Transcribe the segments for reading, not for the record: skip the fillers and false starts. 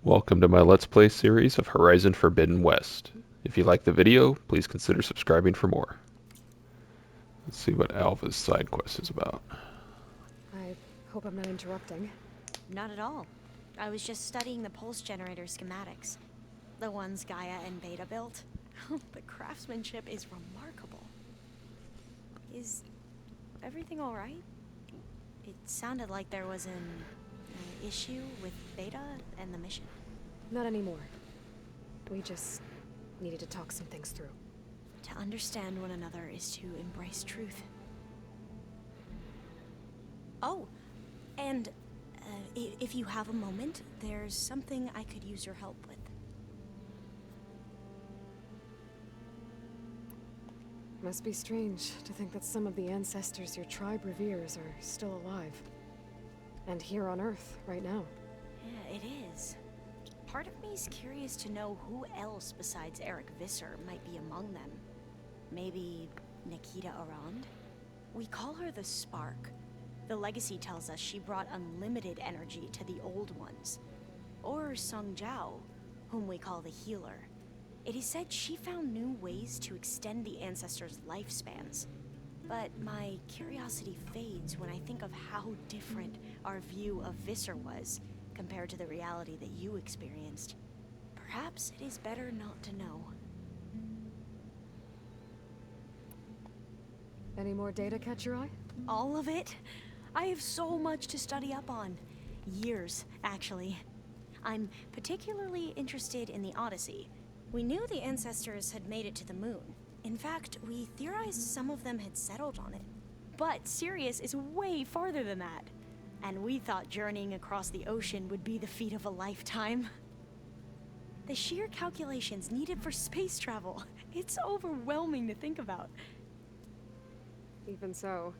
Welcome to my Let's Play series of Horizon Forbidden West. If you like the video, please consider subscribing for more. Let's see what Alva's side quest is about. I hope I'm not interrupting. Not at all. I was just studying the pulse generator schematics. The ones Gaia and Beta built. The craftsmanship is remarkable. Is everything alright? It sounded like there was an issue with Beta and the mission. Not anymore. We just needed to talk some things through. To understand one another is to embrace truth. Oh, and if you have a moment, there's something I could use your help with. Must be strange to think that some of the ancestors your tribe reveres are still alive. And here on Earth, right now. Yeah, it is. Part of me is curious to know who else besides Eric Visser might be among them. Maybe Nikita Arand? We call her the Spark. The legacy tells us she brought unlimited energy to the old ones. Or Sung Jiao, whom we call the Healer. It is said she found new ways to extend the ancestors' lifespans. But my curiosity fades when I think of how different our view of Visser was compared to the reality that you experienced. Perhaps it is better not to know. Any more data catch your eye? All of it? I have so much to study up on. Years, actually. I'm particularly interested in the Odyssey. We knew the ancestors had made it to the moon. In fact, we theorized some of them had settled on it. But Sirius is way farther than that. And we thought journeying across the ocean would be the feat of a lifetime. The sheer calculations needed for space travel. It's overwhelming to think about. Even so,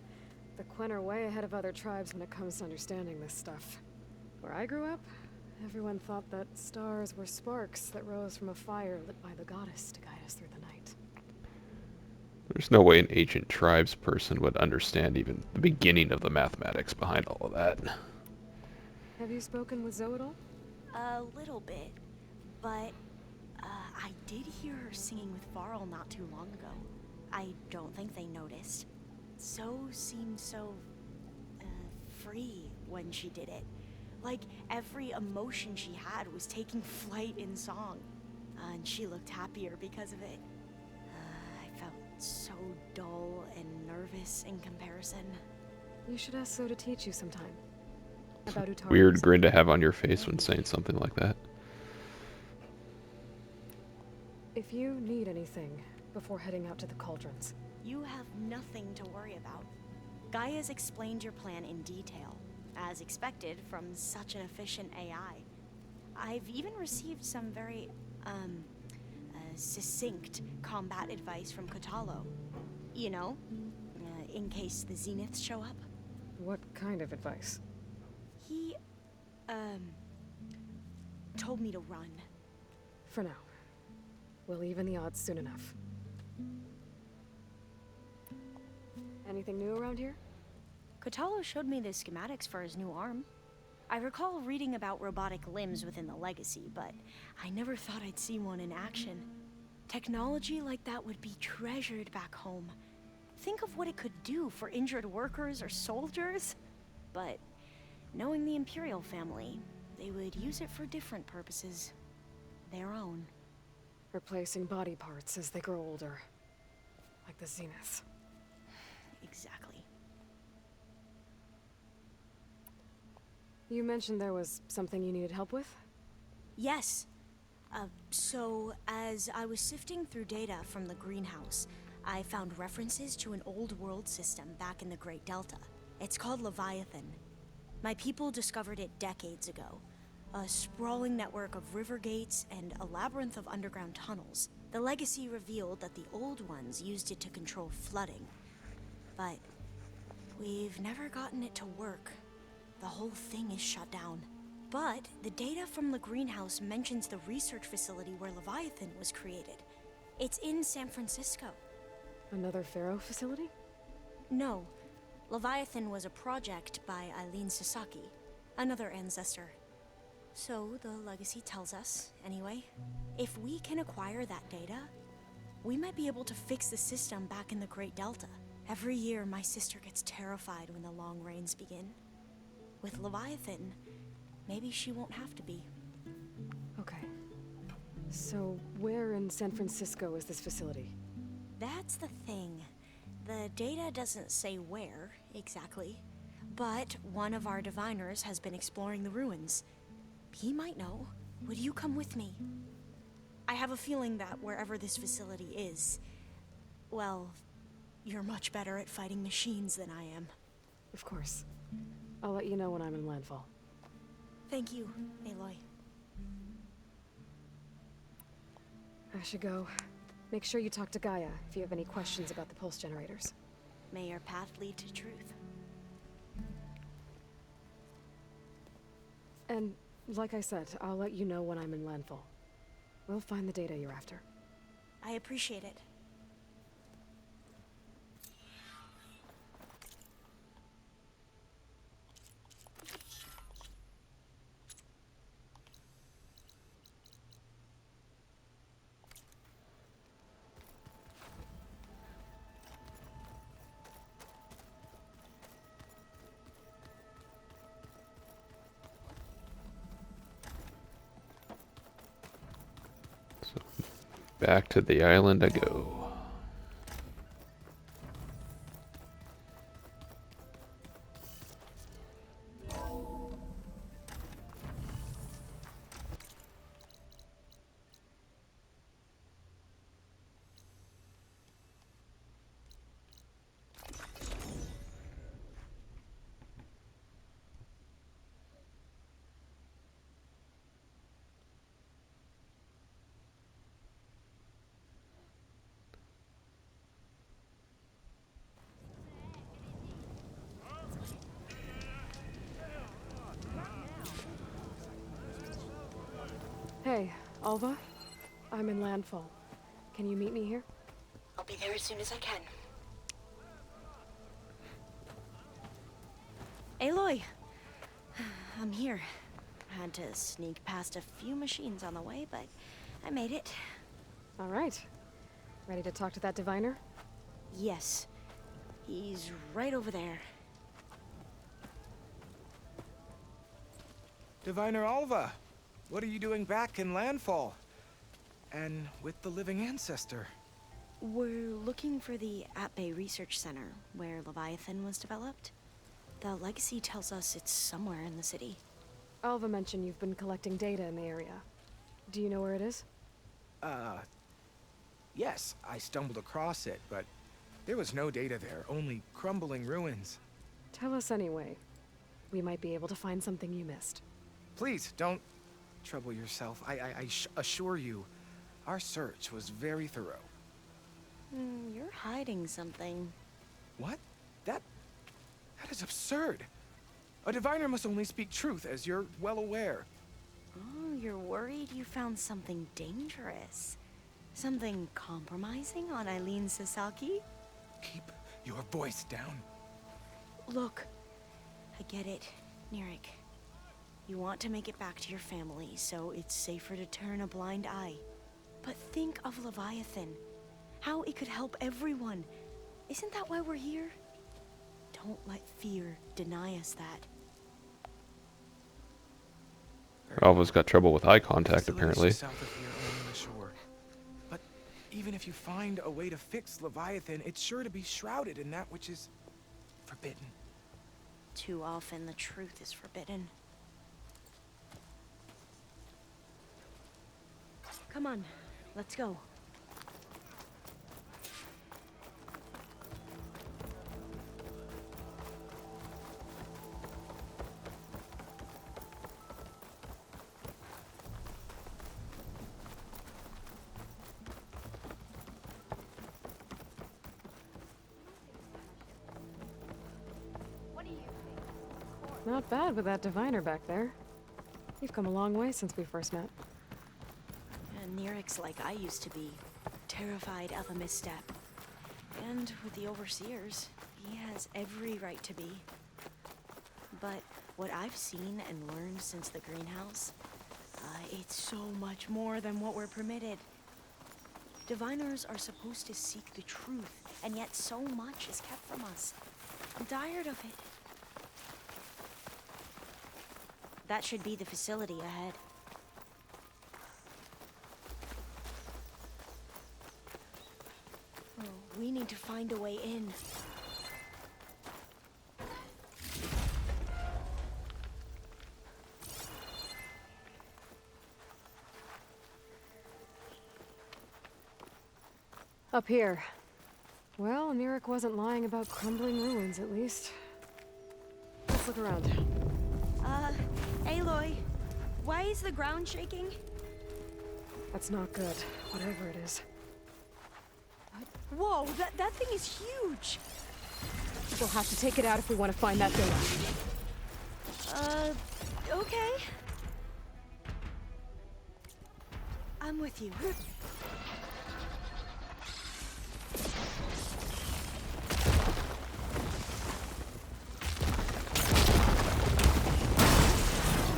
the Quen are way ahead of other tribes when it comes to understanding this stuff. Where I grew up, everyone thought that stars were sparks that rose from a fire lit by the goddess to guide us through the night. There's no way an ancient tribes person would understand even the beginning of the mathematics behind all of that. Have you spoken with Zoe at all? A little bit, but I did hear her singing with Varl not too long ago. I don't think they noticed. So seemed so free when she did it. Like every emotion she had was taking flight in song. And she looked happier because of it. I felt so dull and nervous in comparison. You should ask Zoe to teach you sometime. About Utaru. Weird grin to have on your face when saying something like that. If you need anything before heading out to the cauldrons. You have nothing to worry about. Gaia's explained your plan in detail, as expected from such an efficient AI. I've even received some very, succinct combat advice from Kotalo. You know, in case the Zeniths show up. What kind of advice? He, told me to run. For now. We'll even the odds soon enough. Anything new around here? Kotalo showed me the schematics for his new arm. I recall reading about robotic limbs within the Legacy, but I never thought I'd see one in action. Technology like that would be treasured back home. Think of what it could do for injured workers or soldiers. But knowing the Imperial family, they would use it for different purposes. Their own. Replacing body parts as they grow older. Like the Zeniths. Exactly. You mentioned there was something you needed help with? Yes. So, as I was sifting through data from the greenhouse, I found references to an old world system back in the Great Delta. It's called Leviathan. My people discovered it decades ago. A sprawling network of river gates and a labyrinth of underground tunnels. The Legacy revealed that the old ones used it to control flooding. But we've never gotten it to work. The whole thing is shut down. But the data from the greenhouse mentions the research facility where Leviathan was created. It's in San Francisco. Another Pharaoh facility? No. Leviathan was a project by Eileen Sasaki, another ancestor. So the legacy tells us, anyway, if we can acquire that data, we might be able to fix the system back in the Great Delta. Every year, my sister gets terrified when the long rains begin. With Leviathan, maybe she won't have to be. Okay. So, where in San Francisco is this facility? That's the thing. The data doesn't say where, exactly. But one of our diviners has been exploring the ruins. He might know. Would you come with me? I have a feeling that wherever this facility is, well, you're much better at fighting machines than I am. Of course. I'll let you know when I'm in landfall. Thank you, Aloy. I should go. Make sure you talk to Gaia if you have any questions about the pulse generators. May your path lead to truth. And, like I said, I'll let you know when I'm in landfall. We'll find the data you're after. I appreciate it. So, back to the island I go. Hey, Alva? I'm in landfall. Can you meet me here? I'll be there as soon as I can. Aloy! I'm here. Had to sneak past a few machines on the way, but I made it. All right. Ready to talk to that diviner? Yes. He's right over there. Diviner Alva, what are you doing back in landfall? And with the living ancestor? We're looking for the At-Bay Research Center, where Leviathan was developed. The legacy tells us it's somewhere in the city. Alva mentioned you've been collecting data in the area. Do you know where it is? Yes, I stumbled across it, but there was no data there, only crumbling ruins. Tell us anyway. We might be able to find something you missed. Please, don't trouble yourself. I assure you, our search was very thorough. You're hiding something. What? That is absurd. A diviner must only speak truth, as you're well aware. Oh, you're worried you found something dangerous. Something compromising on Eileen Sasaki? Keep your voice down. Look, I get it, Nirik. You want to make it back to your family, so it's safer to turn a blind eye. But think of Leviathan. How it could help everyone. Isn't that why we're here? Don't let fear deny us that. Alva's got trouble with eye contact, Facilities apparently. just south of here along the shore. But even if you find a way to fix Leviathan, it's sure to be shrouded in that which is forbidden. Too often the truth is forbidden. Come on, let's go. Not bad with that diviner back there. You've come a long way since we first met. And Nirik's like I used to be, terrified of a misstep. And with the overseers, he has every right to be. But what I've seen and learned since the greenhouse, It's so much more than what we're permitted. Diviners are supposed to seek the truth, and yet so much is kept from us. I'm tired of it. That should be the facility ahead. Oh, we need to find a way in. Up here. Well, Mirek wasn't lying about crumbling ruins, at least. Let's look around. Aloy, why is the ground shaking? That's not good, whatever it is. Whoa, that thing is huge! We'll have to take it out if we want to find that villa. Okay. I'm with you.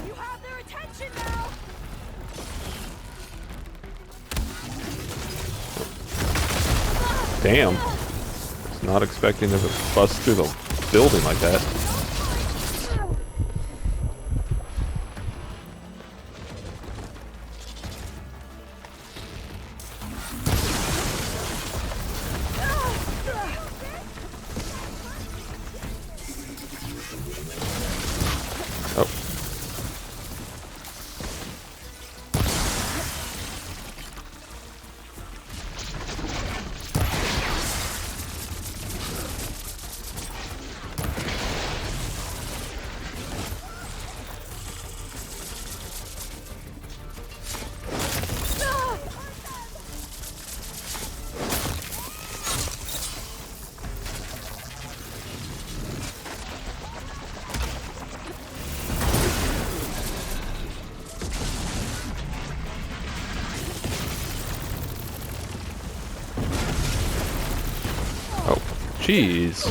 You have their attention now! Damn. Was not expecting to bust through the building like that. Oh. Jeez.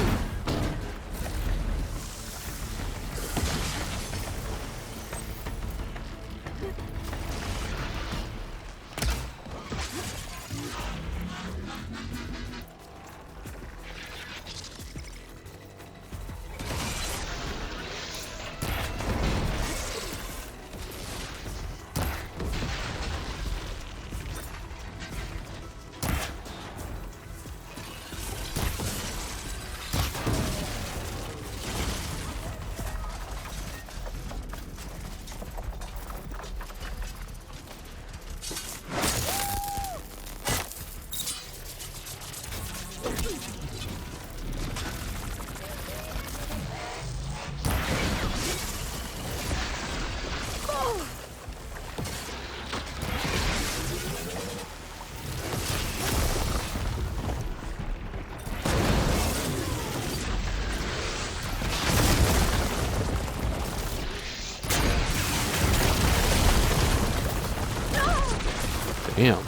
Damn.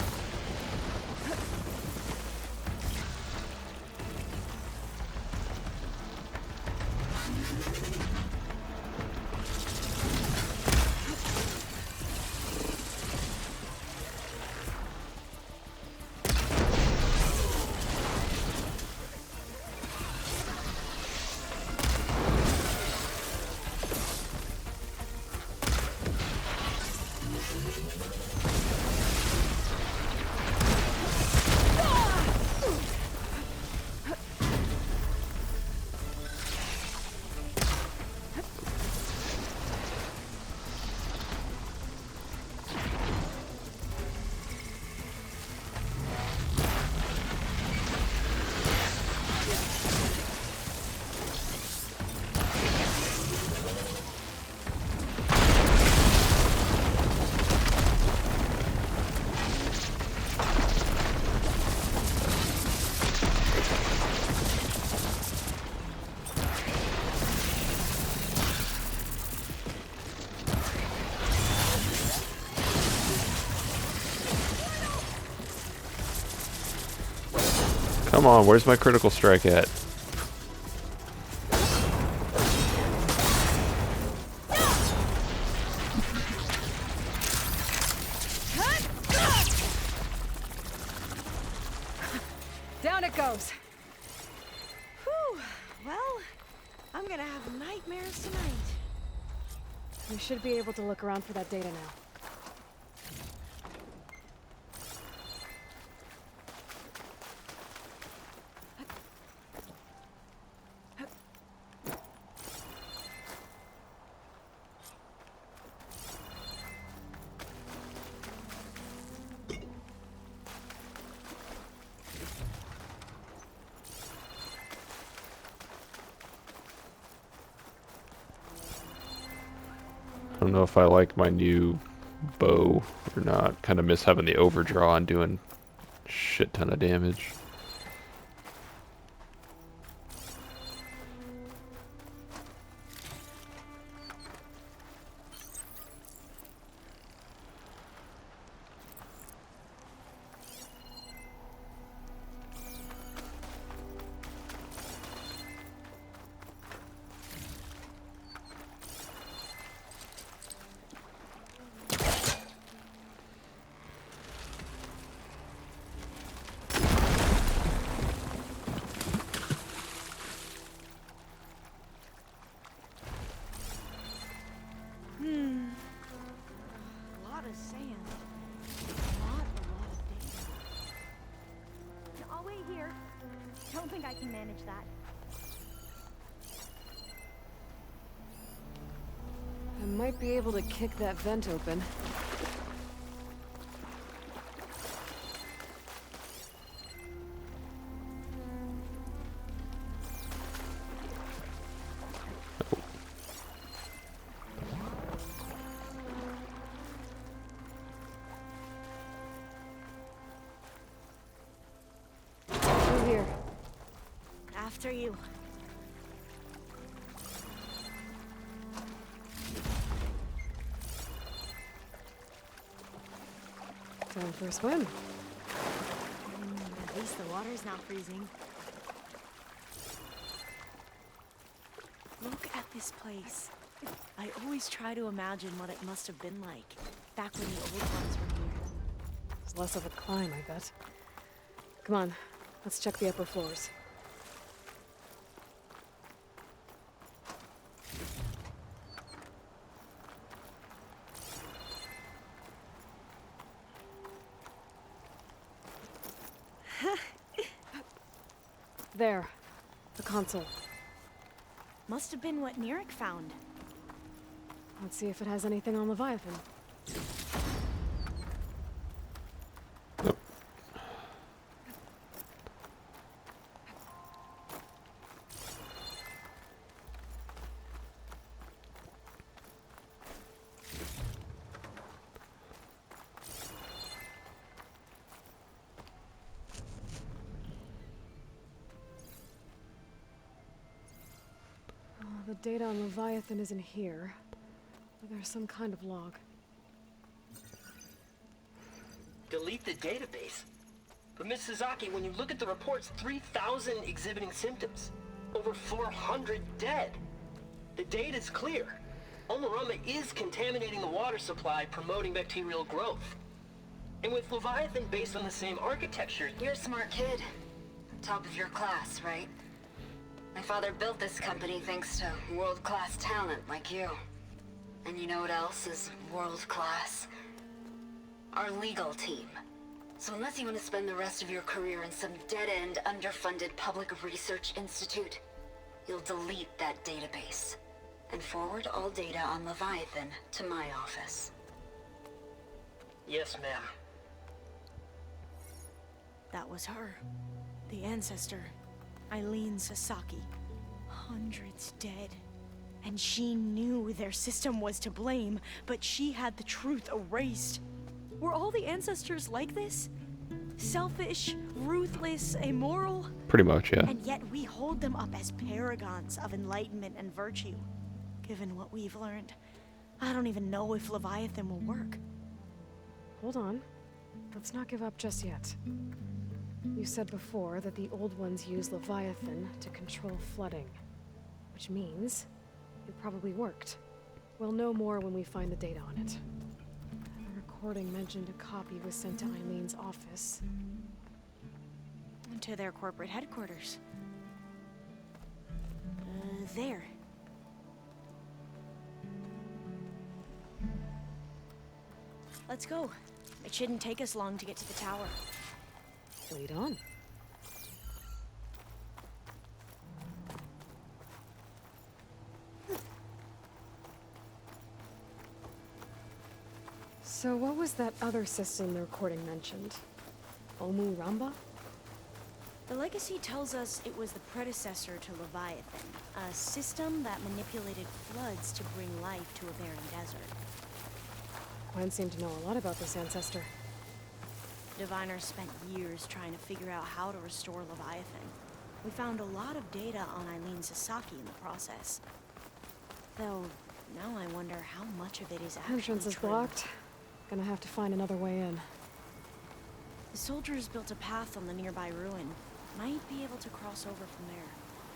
Come on, where's my critical strike at? it goes. Whew. Well, I'm gonna have nightmares tonight. We should be able to look around for that data now. I don't know if I like my new bow or not. Kind of miss having the overdraw and doing shit ton of damage. A lot of sand. A lot of data. I'll wait here. Don't think I can manage that. I might be able to kick that vent open. Through here. After you. Time for a swim. At least the water's not freezing. Look at this place. I always try to imagine what it must have been like back when the old ones were here. It's less of a climb, I bet. Come on, let's check the upper floors. There, the console. Must have been what Nirik found. Let's see if it has anything on Leviathan. Nope. The data on Leviathan isn't here, but there's some kind of log. Delete the database. But Miss Sasaki, when you look at the reports, 3,000 exhibiting symptoms. Over 400 dead. The data's clear. Omarama is contaminating the water supply, promoting bacterial growth. And with Leviathan based on the same architecture... You're a smart kid. Top of your class, right? My father built this company thanks to world-class talent like you. And you know what else is world-class? Our legal team. So unless you want to spend the rest of your career in some dead-end, underfunded public research institute, you'll delete that database and forward all data on Leviathan to my office. Yes, ma'am. That was her. The ancestor. Eileen Sasaki. Hundreds dead. And she knew their system was to blame, but she had the truth erased. Were all the ancestors like this? Selfish, ruthless, immoral? Pretty much, yeah. And yet we hold them up as paragons of enlightenment and virtue. Given what we've learned, I don't even know if Leviathan will work. Hold on. Let's not give up just yet. You said before that the old ones use Leviathan to control flooding. Which means it probably worked. We'll know more when we find the data on it. The recording mentioned a copy was sent to Eileen's office. to their corporate headquarters. There. Let's go. It shouldn't take us long to get to the tower. Lead on. So what was that other system the recording mentioned? Omu Ramba? The legacy tells us it was the predecessor to Leviathan, a system that manipulated floods to bring life to a barren desert. Gwen seemed to know a lot about this ancestor. Diviners spent years trying to figure out how to restore Leviathan. We found a lot of data on Eileen Sasaki in the process. Though, now I wonder how much of it is actually Entrance is true. blocked. Gonna have to find another way in. The soldiers built a path on the nearby ruin. Might be able to cross over from there.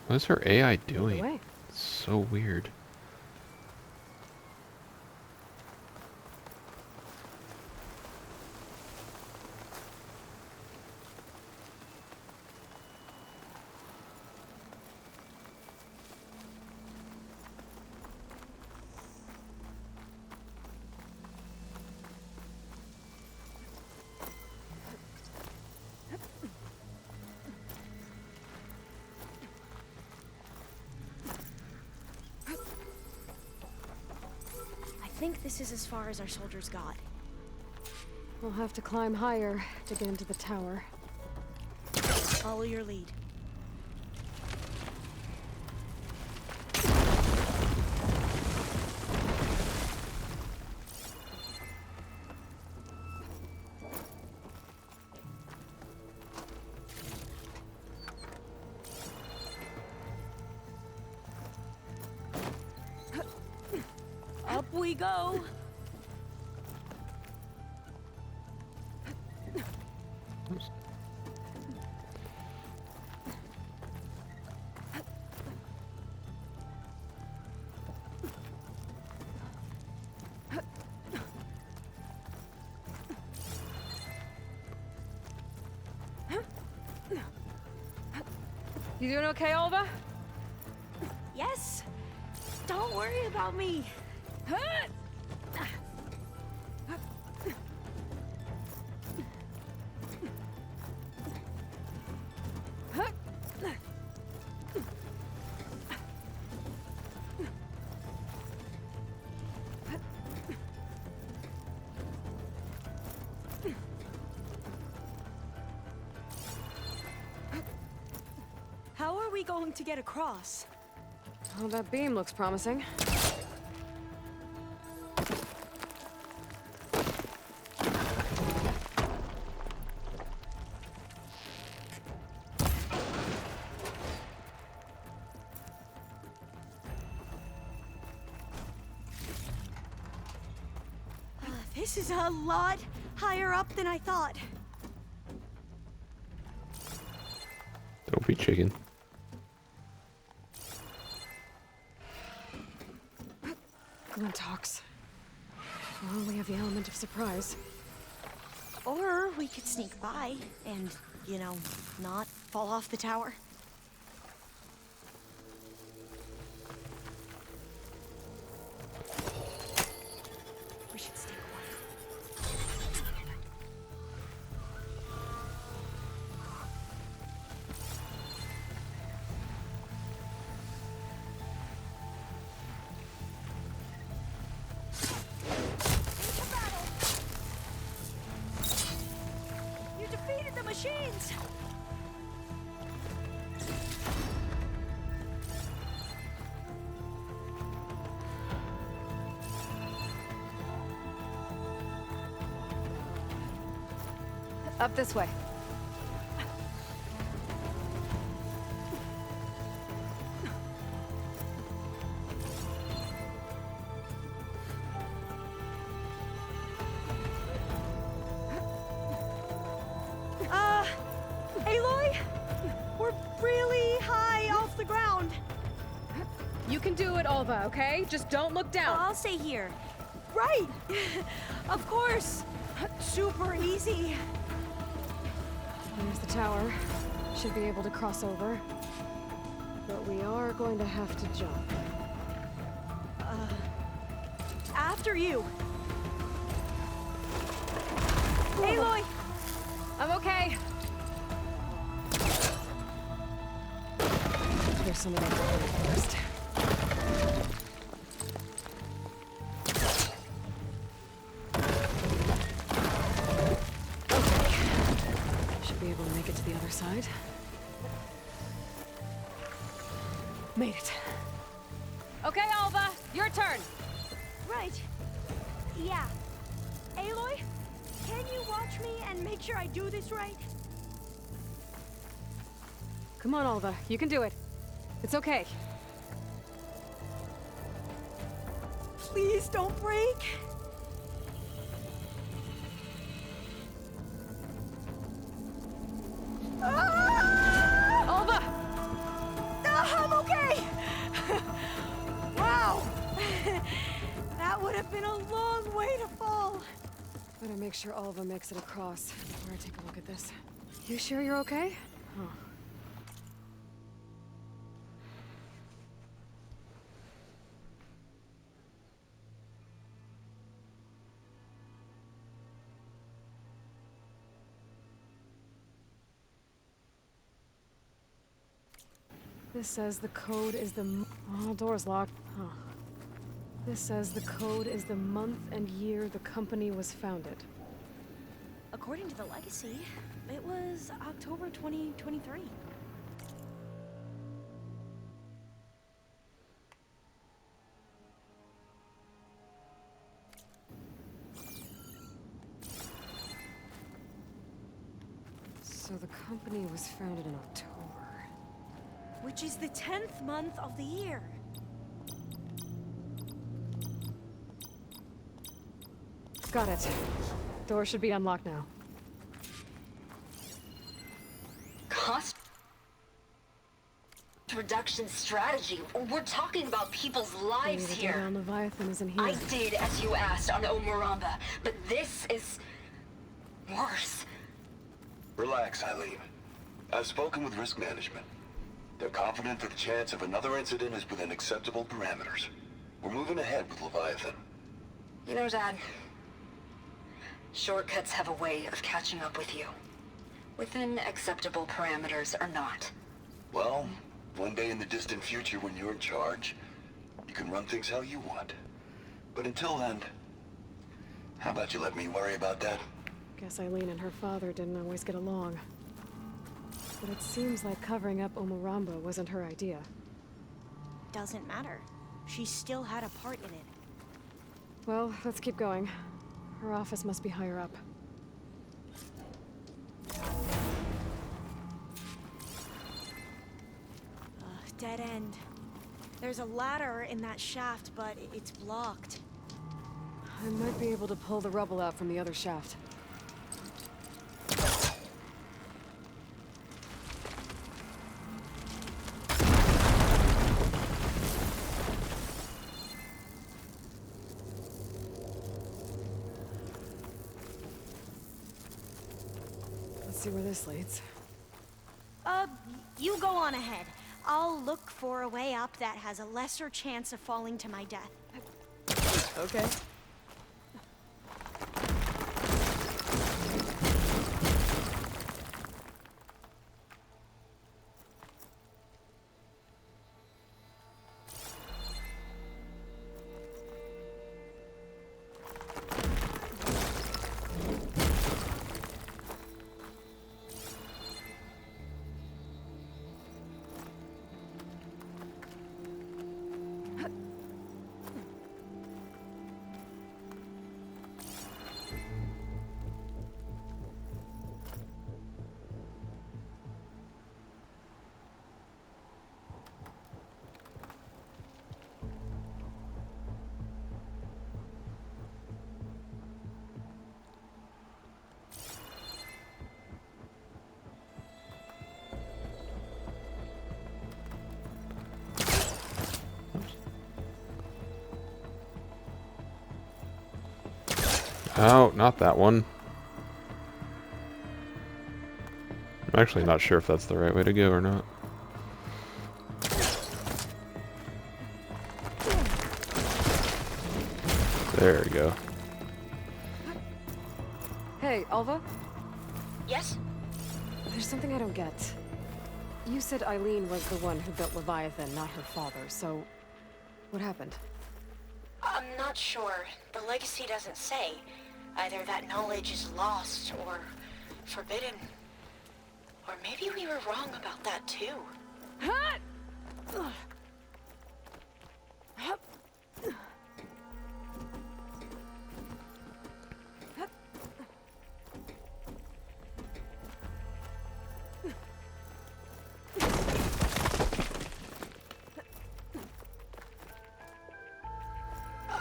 What is her AI Lead the doing? way. It's so weird. I think this is as far as our soldiers got. We'll have to climb higher to get into the tower. Follow your lead. Up we go! You doing okay, Olva? Yes! Don't worry about me! How are we going to get across? Oh, that beam looks promising. This is a lot higher up than I thought. Don't be chicken. Gwen talks. Well, we have the element of surprise. Or we could sneak by and, you know, not fall off the tower. We should stay quiet. You defeated the machines! Up this way. Aloy? We're really high off the ground. You can do it, Olva, okay? Just don't look down. I'll stay here. Right! Of course! Super easy. There's the tower. Should be able to cross over. But we are going to have to jump. After you. Aloy! I'm okay. There's some of that water first. Okay. Should be able to make it to the other side. Made it. Okay, Alva, your turn. Right. Yeah. Aloy, can you watch me and make sure I do this right? Come on, Alva, you can do it. It's okay. Please don't break. Alva! I'm okay. Wow. That would have been a long way to fall. Better make sure Alva makes it across before I take a look at this. You sure you're okay? Huh. This says the code is the... Oh, door's locked. Huh. This says the code is the month and year the company was founded. According to the legacy, it was October 2023. So the company was founded in October. Which is the 10th month of the year. Got it. Door should be unlocked now. Cost reduction strategy. We're talking about people's lives Maybe the here. data on Leviathan isn't here. I did as you asked on Omuramba, but this is worse. Relax, Eileen. I've spoken with risk management. They're confident that the chance of another incident is within acceptable parameters. We're moving ahead with Leviathan. You know, Dad, shortcuts have a way of catching up with you. Within acceptable parameters or not. Well, one day in the distant future when you're in charge, you can run things how you want. But until then, how about you let me worry about that? Guess Eileen and her father didn't always get along. But it seems like covering up Omuramba wasn't her idea. Doesn't matter. She still had a part in it. Well, let's keep going. Her office must be higher up. Dead end. There's a ladder in that shaft, but it's blocked. I might be able to pull the rubble out from the other shaft. Let's see where this leads. You go on ahead. I'll look for a way up that has a lesser chance of falling to my death. Okay. Oh, not that one. I'm actually not sure if that's the right way to go or not. There we go. Hey, Alva? Yes? There's something I don't get. You said Eileen was the one who built Leviathan, not her father, so... what happened? I'm not sure. The legacy doesn't say. Either that knowledge is lost or forbidden. Or maybe we were wrong about that too.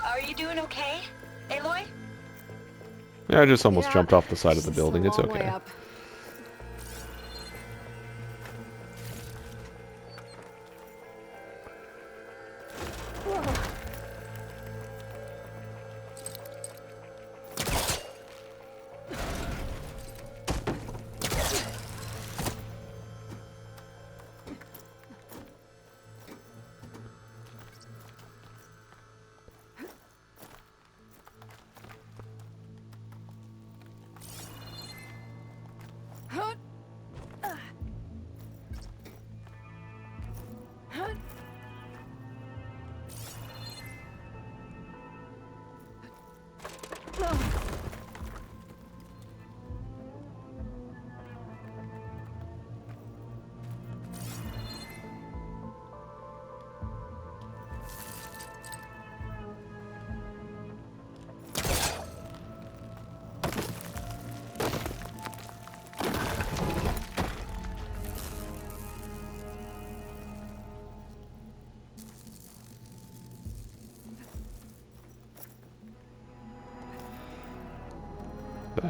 Are you doing okay, Aloy? Yeah, I just almost Yeah, jumped off the side of the just building. a It's long way okay. up.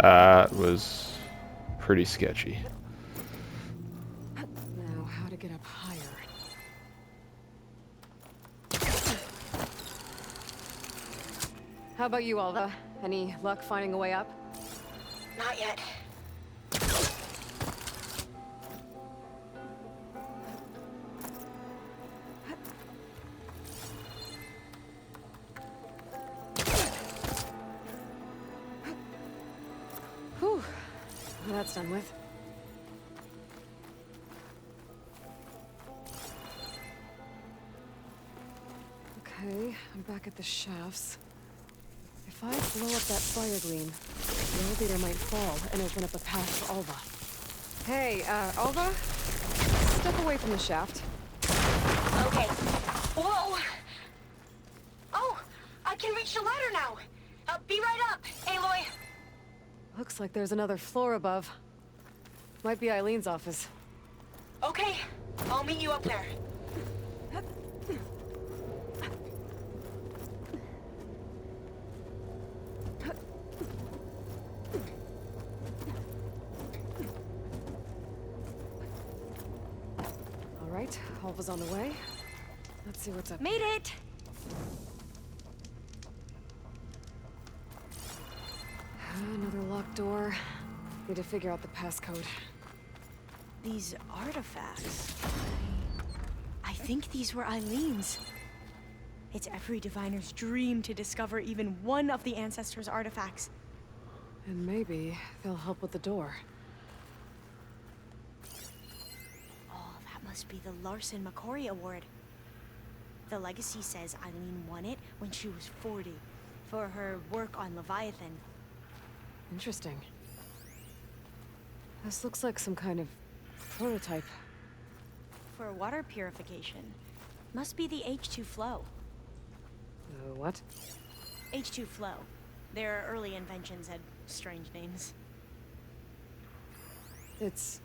That was pretty sketchy. Now, how to get up higher? How about you, Alva? Any luck finding a way up? Not yet. Whew. Well, that's done with. Okay, I'm back at the shafts. If I blow up that fire gleam, the elevator might fall and open up a path for Alva. Hey, Alva? Step away from the shaft. Okay. Whoa! Oh! I can reach the ladder now! Be right up, Aloy! Looks like there's another floor above. Might be Eileen's office. Okay, I'll meet you up there. All right, Alva's on the way. Let's see what's up. Made it! Another locked door. Need to figure out the passcode. These artifacts... I think these were Eileen's. It's every diviner's dream to discover even one of the Ancestors' artifacts. And maybe they'll help with the door. Oh, that must be the Larson McCory Award. The legacy says Eileen won it when she was 40 for her work on Leviathan. Interesting. This looks like some kind of prototype. For water purification. Must be the H2 flow. What? H2 flow. Their early inventions had strange names. It's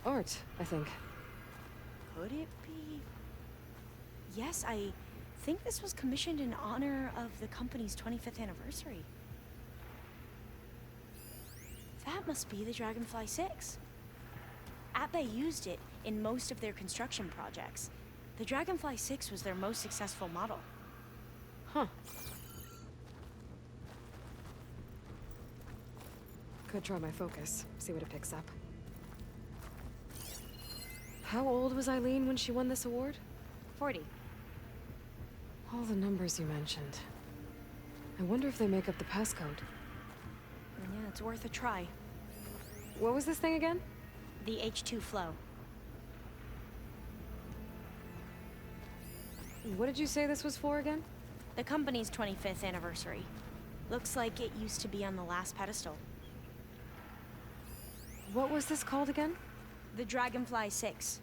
art, I think. Could it be? Yes, I think this was commissioned in honor of the company's 25th anniversary. That must be the Dragonfly 6. Ape used it in most of their construction projects. The Dragonfly 6 was their most successful model. Huh. Could try my focus, see what it picks up. How old was Eileen when she won this award? 40. All the numbers you mentioned. I wonder if they make up the passcode. Yeah, it's worth a try. What was this thing again? The H2 flow. What did you say this was for again? The company's 25th anniversary. Looks like it used to be on the last pedestal. What was this called again? The Dragonfly 6.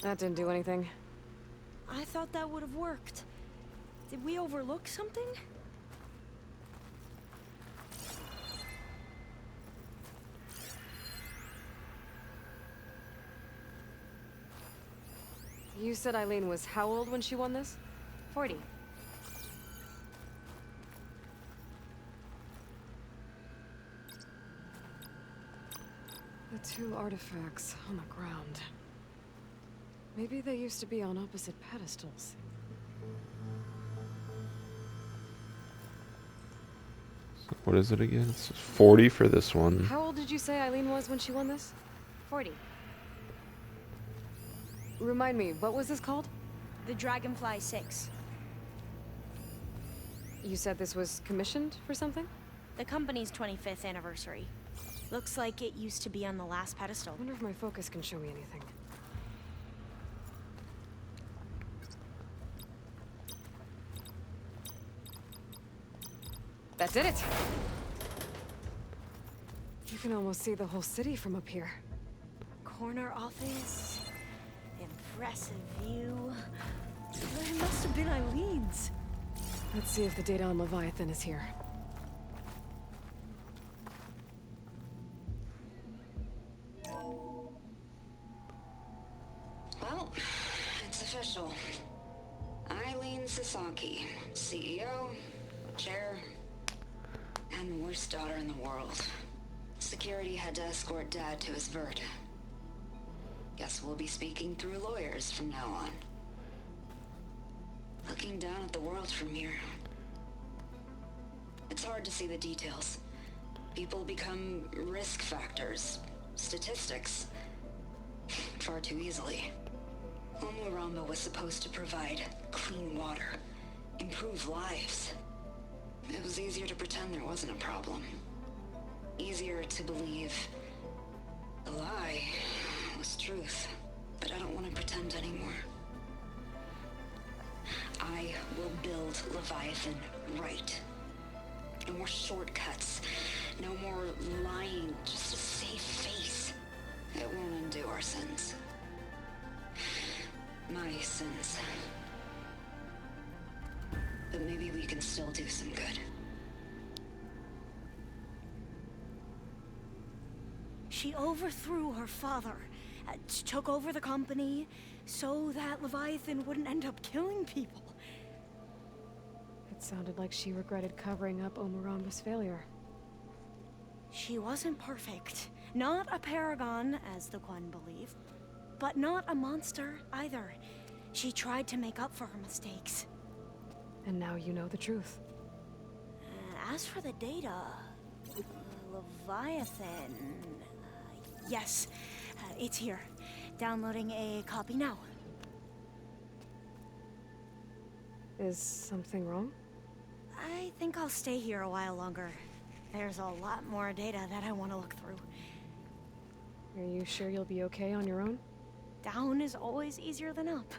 That didn't do anything. I thought that would have worked. Did we overlook something? You said Eileen was how old when she won this? 40. The two artifacts on the ground. Maybe they used to be on opposite pedestals. So what is it again? It's 40 for this one. How old did you say Eileen was when she won this? 40. Remind me, what was this called? The Dragonfly 6. You said this was commissioned for something? The company's 25th anniversary. Looks like it used to be on the last pedestal. I wonder if my focus can show me anything. That did it! You can almost see the whole city from up here. Corner office. Impressive view. It must have been Eileen's. Let's see if the data on Leviathan is here. Well, it's official. Eileen Sasaki, CEO, chair, and the worst daughter in the world. Security had to escort Dad to his vert. Guess we'll be speaking through lawyers from now on. Looking down at the world from here. It's hard to see the details. People become risk factors, statistics, far too easily. Omuramba was supposed to provide clean water, improve lives. It was easier to pretend there wasn't a problem. Easier to believe the lie was truth. But I don't want to pretend anymore. I will build Leviathan right. No more shortcuts. No more lying just to save face. It won't undo our sins. My sins. But maybe we can still do some good. She overthrew her father, took over the company, so that Leviathan wouldn't end up killing people. It sounded like she regretted covering up Omuramba's failure. She wasn't perfect. Not a paragon, as the Quan believe, but not a monster either. She tried to make up for her mistakes. And now you know the truth. As for the data, Leviathan... yes, it's here. Downloading a copy now. Is something wrong? I think I'll stay here a while longer. There's a lot more data that I want to look through. Are you sure you'll be okay on your own? Down is always easier than up.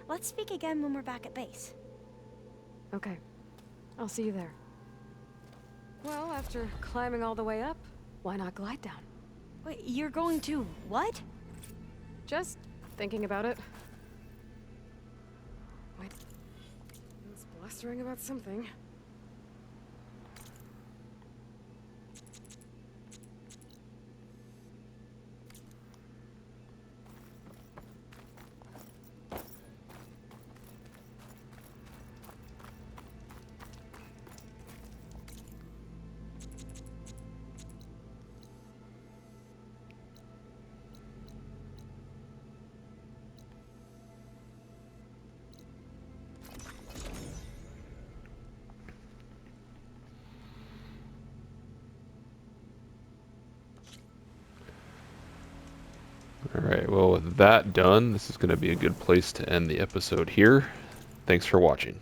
Let's speak again when we're back at base. Okay. I'll see you there. Well, after climbing all the way up, why not glide down? Wait, you're going to what? Just thinking about it. Wait. It's blustering about something. Alright, well with that done, this is going to be a good place to end the episode here. Thanks for watching.